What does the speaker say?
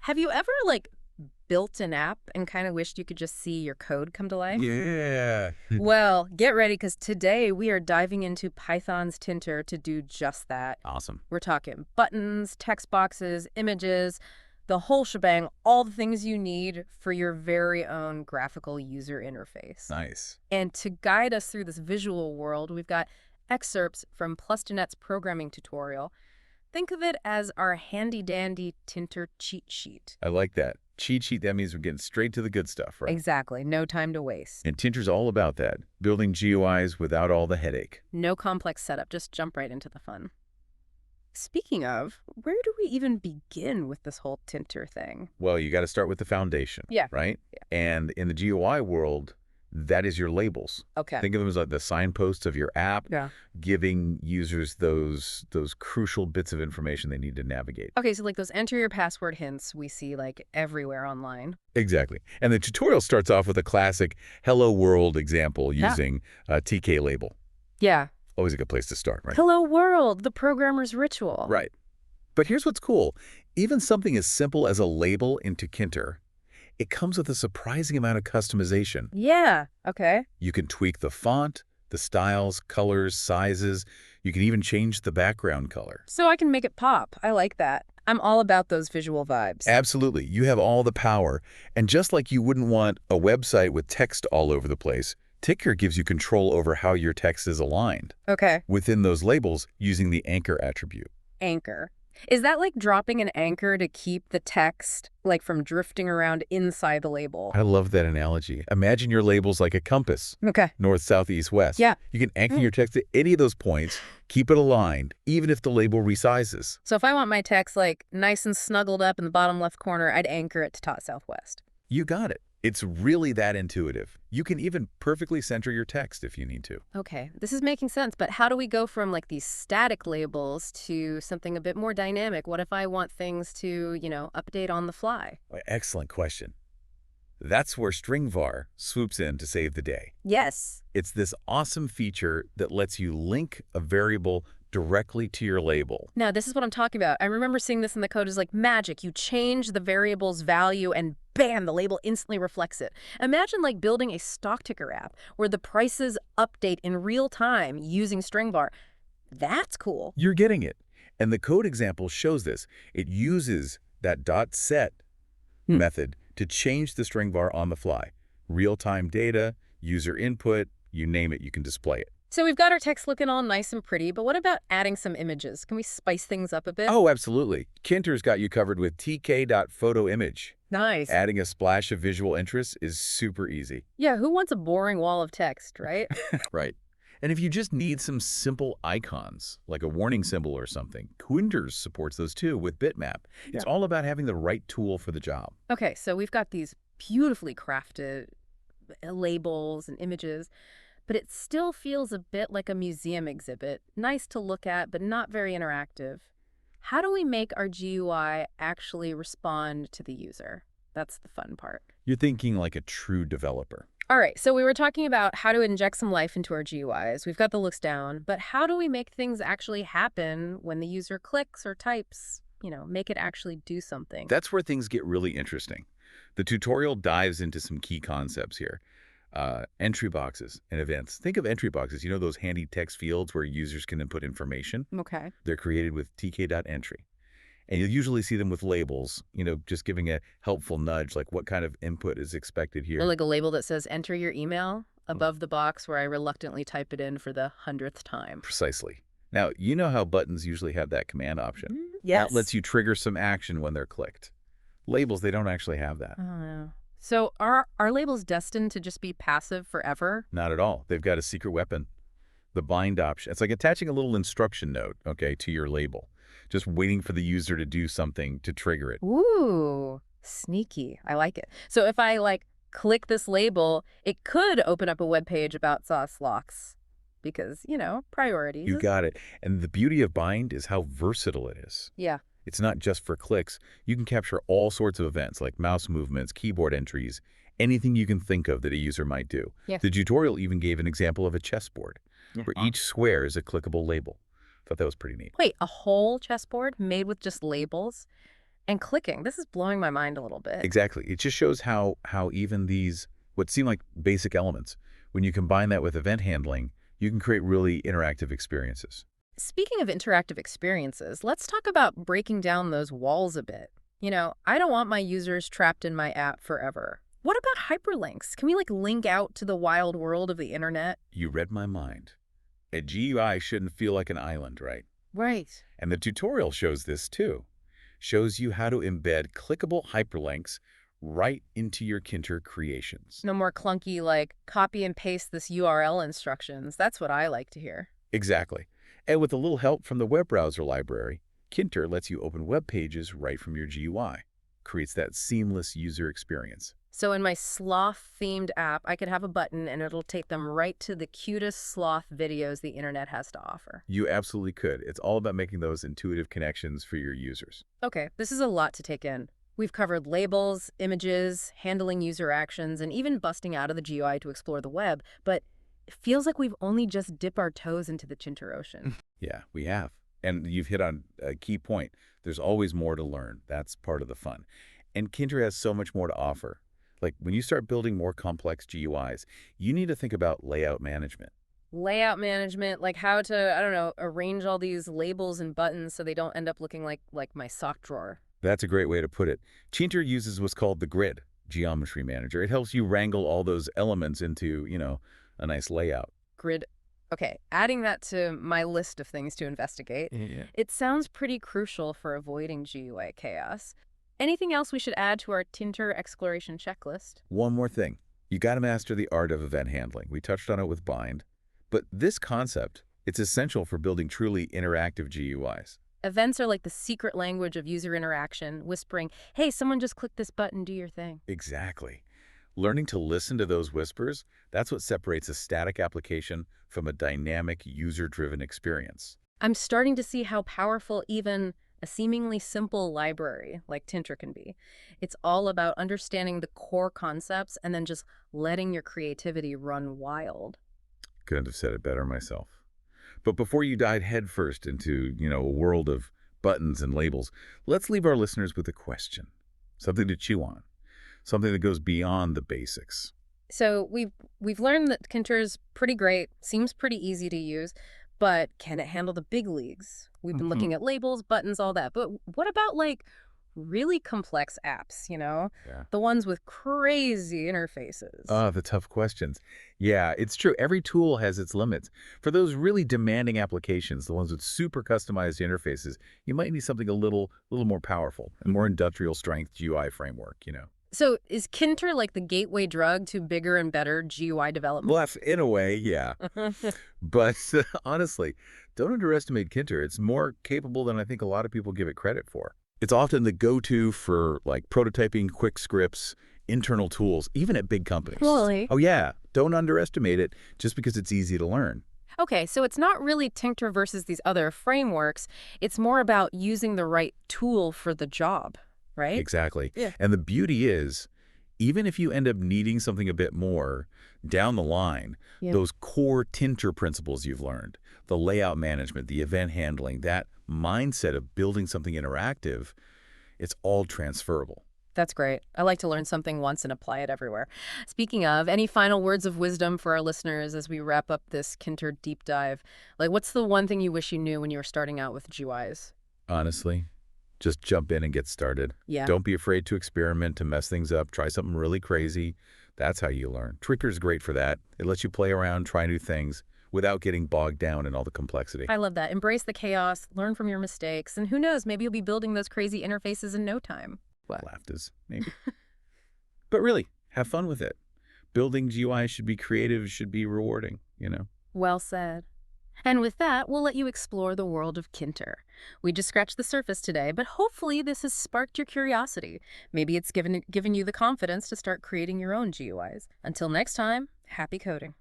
Have you ever, built an app and kind of wished you could just see your code come to life? Yeah. Well, get ready, because today we are diving into Python's Tkinter to do just that. Awesome. We're talking buttons, text boxes, images, the whole shebang, all the things you need for your very own graphical user interface. Nice. And to guide us through this visual world, we've got excerpts from Plus2Net's programming tutorial. Think of it as our handy-dandy Tkinter cheat sheet. I like that. Cheat sheet, that means we're getting straight to the good stuff, right? Exactly. No time to waste. And Tkinter's all about that, building GUIs without all the headache. No complex setup. Just jump right into the fun. Speaking of, where do we even begin with this whole Tkinter thing? Well, you got to start with the foundation, Yeah. right? Yeah. And in the GUI world, that is your labels. Okay. Think of them as like the signposts of your app, Yeah. giving users those crucial bits of information they need to navigate. Okay, so those enter your password hints we see everywhere online. Exactly. And the tutorial starts off with a classic hello world example using TK Label. Yeah. Always a good place to start, right? Hello world, the programmer's ritual. Right. But here's what's cool. Even something as simple as a label in Tkinter, it comes with a surprising amount of customization. Yeah. Okay. You can tweak the font, the styles, colors, sizes. You can even change the background color. So I can make it pop. I like that. I'm all about those visual vibes. Absolutely. You have all the power. And just like you wouldn't want a website with text all over the place, Tkinter gives you control over how your text is aligned. Okay. Within those labels using the anchor attribute. Anchor. Is that like dropping an anchor to keep the text from drifting around inside the label? I love that analogy. Imagine your labels like a compass. Okay. North, south, east, west. Yeah. You can anchor your text to any of those points, keep it aligned, even if the label resizes. So if I want my text nice and snuggled up in the bottom left corner, I'd anchor it to top southwest. You got it. It's really that intuitive. You can even perfectly center your text if you need to. Okay, this is making sense, but how do we go from these static labels to something a bit more dynamic? What if I want things to, update on the fly? Excellent question. That's where stringvar swoops in to save the day. Yes. It's this awesome feature that lets you link a variable directly to your label. Now, this is what I'm talking about. I remember seeing this in the code as magic. You change the variable's value and bam, the label instantly reflects it. Imagine building a stock ticker app where the prices update in real time using stringvar. That's cool. You're getting it. And the code example shows this. It uses that .set method to change the stringvar on the fly. Real-time data, user input, you name it, you can display it. So we've got our text looking all nice and pretty, but what about adding some images? Can we spice things up a bit? Oh, absolutely. Tkinter's got you covered with tk.photoimage. Nice. Adding a splash of visual interest is super easy. Yeah, who wants a boring wall of text, right? Right. And if you just need some simple icons, like a warning symbol or something, Tkinter supports those too with bitmap. Yeah. It's all about having the right tool for the job. Okay, so we've got these beautifully crafted labels and images, but it still feels a bit like a museum exhibit. Nice to look at, but not very interactive. How do we make our GUI actually respond to the user? That's the fun part. You're thinking like a true developer. All right, so we were talking about how to inject some life into our GUIs. We've got the looks down, but how do we make things actually happen when the user clicks or types? Make it actually do something. That's where things get really interesting. The tutorial dives into some key concepts here. Entry boxes and events. Think of entry boxes, those handy text fields where users can input information. Okay. They're created with tk.entry. And you'll usually see them with labels, just giving a helpful nudge, like what kind of input is expected here. Or like a label that says, enter your email above the box where I reluctantly type it in for the 100th time. Precisely. Now, you know how buttons usually have that command option. Yes. That lets you trigger some action when they're clicked. Labels, they don't actually have that. Oh, no. So are labels destined to just be passive forever? Not at all. They've got a secret weapon. The bind option. It's like attaching a little instruction note, to your label. Just waiting for the user to do something to trigger it. Ooh, sneaky. I like it. So if I click this label, it could open up a web page about sauce locks because, priorities. You got it. And the beauty of bind is how versatile it is. Yeah. It's not just for clicks. You can capture all sorts of events like mouse movements, keyboard entries, anything you can think of that a user might do. Yeah. The tutorial even gave an example of a chessboard where each square is a clickable label. Thought that was pretty neat. Wait, a whole chessboard made with just labels? And clicking. This is blowing my mind a little bit. Exactly. It just shows how even these, what seem like basic elements, when you combine that with event handling, you can create really interactive experiences. Speaking of interactive experiences, let's talk about breaking down those walls a bit. I don't want my users trapped in my app forever. What about hyperlinks? Can we link out to the wild world of the internet? You read my mind. A GUI shouldn't feel like an island, right? Right. And the tutorial shows this too. Shows you how to embed clickable hyperlinks right into your Tkinter creations. No more clunky copy and paste this URL instructions. That's what I like to hear. Exactly. And with a little help from the web browser library, Tkinter lets you open web pages right from your GUI. Creates that seamless user experience. So in my sloth-themed app, I could have a button and it'll take them right to the cutest sloth videos the internet has to offer. You absolutely could. It's all about making those intuitive connections for your users. Okay, this is a lot to take in. We've covered labels, images, handling user actions, and even busting out of the GUI to explore the web, but it feels like we've only just dipped our toes into the Tkinter Ocean. Yeah, we have. And you've hit on a key point. There's always more to learn. That's part of the fun. And Tkinter has so much more to offer. Like when you start building more complex GUIs, you need to think about layout management. Layout management, like how to, I don't know, arrange all these labels and buttons so they don't end up looking like my sock drawer. That's a great way to put it. Tkinter uses what's called the grid geometry manager. It helps you wrangle all those elements into, a nice layout. Grid. Okay, adding that to my list of things to investigate. Yeah. It sounds pretty crucial for avoiding GUI chaos. Anything else we should add to our Tkinter exploration checklist? One more thing. You got to master the art of event handling. We touched on it with Bind. But this concept, it's essential for building truly interactive GUIs. Events are like the secret language of user interaction, whispering, hey, someone just click this button, do your thing. Exactly. Learning to listen to those whispers, that's what separates a static application from a dynamic, user-driven experience. I'm starting to see how powerful even a seemingly simple library like Tkinter can be. It's all about understanding the core concepts and then just letting your creativity run wild. Couldn't have said it better myself. But before you dive headfirst into, a world of buttons and labels, let's leave our listeners with a question. Something to chew on. Something that goes beyond the basics. So we've learned that Tkinter's pretty great, seems pretty easy to use, but can it handle the big leagues? We've been looking at labels, buttons, all that. But what about really complex apps, Yeah. The ones with crazy interfaces. The tough questions. Yeah, it's true. Every tool has its limits. For those really demanding applications, the ones with super customized interfaces, you might need something a little more powerful, a more industrial strength GUI framework. So is Tkinter like the gateway drug to bigger and better GUI development? Well, in a way, yeah. But honestly, don't underestimate Tkinter. It's more capable than I think a lot of people give it credit for. It's often the go-to for prototyping, quick scripts, internal tools, even at big companies. Really? Oh yeah, don't underestimate it just because it's easy to learn. Okay, so it's not really Tkinter versus these other frameworks. It's more about using the right tool for the job, right? Exactly. Yeah. And the beauty is, even if you end up needing something a bit more down the line, those core Tkinter principles you've learned, the layout management, the event handling, that mindset of building something interactive, it's all transferable. That's great. I like to learn something once and apply it everywhere. Speaking of, any final words of wisdom for our listeners as we wrap up this Tkinter deep dive? What's the one thing you wish you knew when you were starting out with GUIs? Honestly, just jump in and get started. Yeah. Don't be afraid to experiment, to mess things up, try something really crazy. That's how you learn. Tkinter's great for that. It lets you play around, try new things without getting bogged down in all the complexity. I love that. Embrace the chaos, learn from your mistakes, and who knows, maybe you'll be building those crazy interfaces in no time. What? Laughters, maybe. But really, have fun with it. Building GUI should be creative, should be rewarding, Well said. And with that, we'll let you explore the world of Tkinter. We just scratched the surface today, but hopefully this has sparked your curiosity. Maybe it's given you the confidence to start creating your own GUIs. Until next time, happy coding.